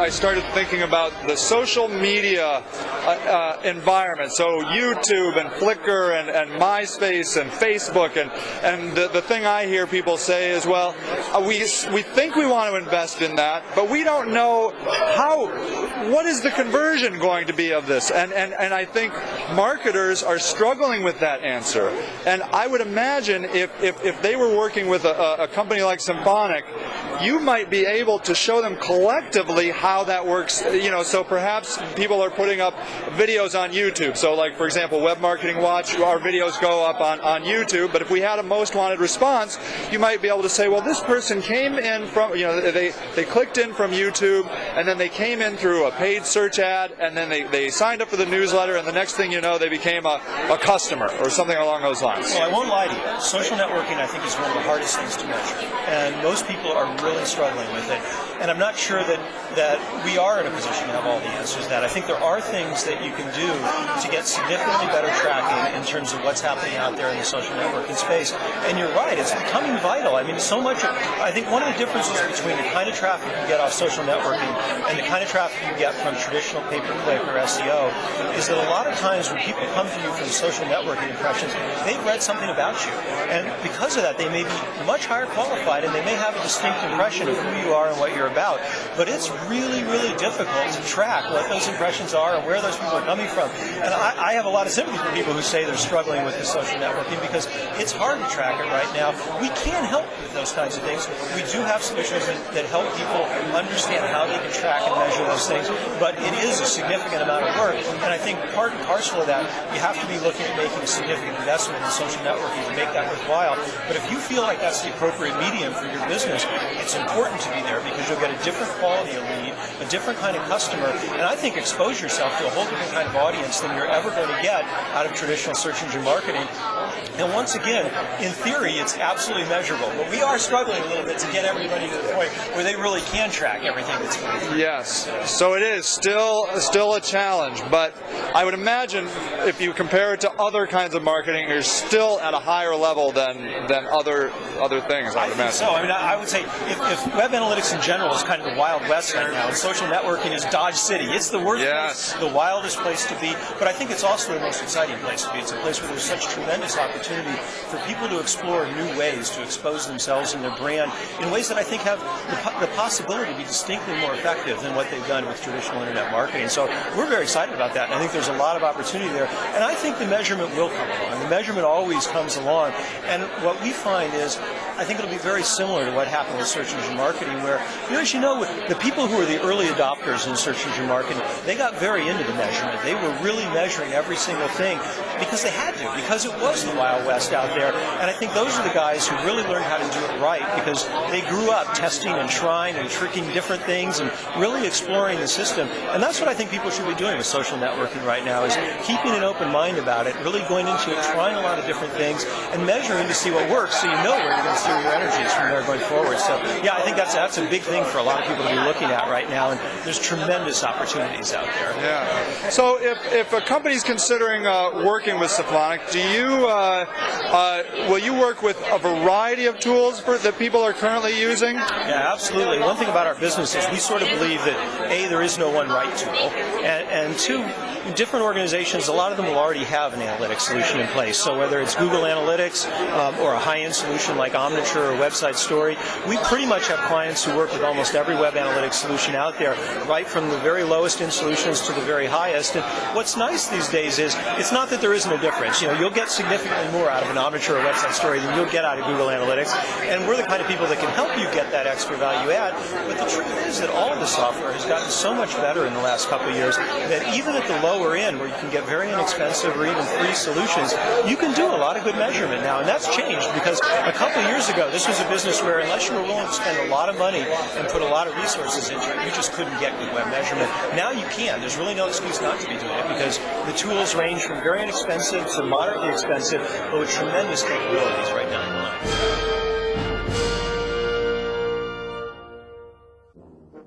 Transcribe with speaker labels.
Speaker 1: I started thinking about the social media environment. So YouTube and Flickr and MySpace and Facebook, and the thing I hear people say is, well, we think we want to invest in that, but we don't know what is the conversion going to be of this, and I think marketers are struggling with that answer. And I would imagine if they were working with a company like Symphonic, you might be able to show them collectively how that works. So perhaps people are putting up videos on YouTube. So like, for example, Web Marketing Watch, our videos go up on YouTube, but if we had a most wanted response, you might be able to say, well, this person came in from, they clicked in from YouTube, and then they came in through a paid search ad, and then they signed up for the newsletter, and the next thing you know, they became a customer or something along those lines.
Speaker 2: Well, I won't lie to you. Social networking, I think, is one of the hardest things to measure, and most people are really struggling with it. And I'm not sure that we are in a position to have all the answers to that. I think there are things that you can do to get significantly better tracking in terms of what's happening out there in the social networking space. And you're right, it's becoming vital. I mean, so much. I think one of the differences between the kind of traffic you get off social networking and the kind of traffic you get from traditional pay-per-click or SEO is that a lot of times when people come to you from social networking impressions, they've read something about you. And because of that, they may be much higher qualified, and they may have a distinct impression of who you are and what you're about. But it's really, really difficult to track what those impressions are and where those people are coming from. And I have a lot of sympathy for people who say they're struggling with the social networking, because it's hard to track it right now. We can help with those kinds of things. We do have solutions that help people understand how they can track and measure those things, but it is a significant amount of work. And I think part and parcel of that, you have to be looking at making a significant investment in social networking to make that worthwhile. But if you feel like that's the appropriate medium for your business, it's important to be there, because you'll get a different quality of lead, a different kind of customer, and I think expose yourself to a whole different kind of audience than you're ever going to get out of traditional search engine marketing. And once again, in theory, it's absolutely measurable, but we are struggling a little bit to get everybody to the point where they really can track everything that's going on.
Speaker 1: Yes, so it is still a challenge, but I would imagine if you compare it to other kinds of marketing, you're still at a higher level than other things, I would imagine.
Speaker 2: So, I mean, I would say if web analytics in general is kind of the Wild West right now, and social networking is Dodge City, it's the worst place, the wildest place to be, but I think it's also the most exciting place to be. It's a place where there's such tremendous opportunity for people to explore new ways to expose themselves and their brand in ways that I think have the possibility to be distinctly more effective than what they've done with traditional internet marketing. So we're very excited about that, and I think there's a lot of opportunity there. And I think the measurement will come along. The measurement always comes along. And what we find is, I think it'll be very similar to what happened with search engine marketing, where, as you know, the people who were the early adopters in search engine marketing, they got very into the measurement. They were really measuring every single thing because they had to, because it was the Wild West out there. And I think those are the guys who really learned how to do it right, because they grew up testing and trying and tricking different things and really exploring the system. And that's what I think people should be doing with social networking right now, is keeping an open mind about it, really going into it, trying a lot of different things, and measuring to see what works, so you know where you're going to steer your energies from there going forward. So, yeah, I think that's a big thing for a lot of people to be looking at right now, and there's tremendous opportunities out there.
Speaker 1: Yeah. So if a company's considering working with Semphonic, will you work with a variety of tools that people are currently using?
Speaker 2: Yeah, absolutely. One thing about our business is we sort of believe that, A, there is no one right tool, and two, different organizations, a lot of them will already have an analytics solution in place. So whether it's Google Analytics or a high-end solution like Omniture or Website Story, we pretty much have clients who work with almost every web analytics solution out there, right from the very lowest end solutions to the very highest. And what's nice these days is it's not that there isn't a difference. You'll get significantly more out of an Omniture or Website Story than you'll get out of Google Analytics. And we're the kind of people that can help you get that extra value add. But the truth is that all of the software has gotten so much better in the last couple of years that even at the lower end, where you can get very inexpensive or even free solutions, you can do a lot of good measurement now. And that's changed, because a couple of years ago, this was a business where unless you were willing to spend a lot of money and put a lot of resources into it, you just couldn't get good web measurement. Now you can. There's really no excuse not to be doing it, because the tools range from very inexpensive to moderately expensive, but with tremendous capabilities right now.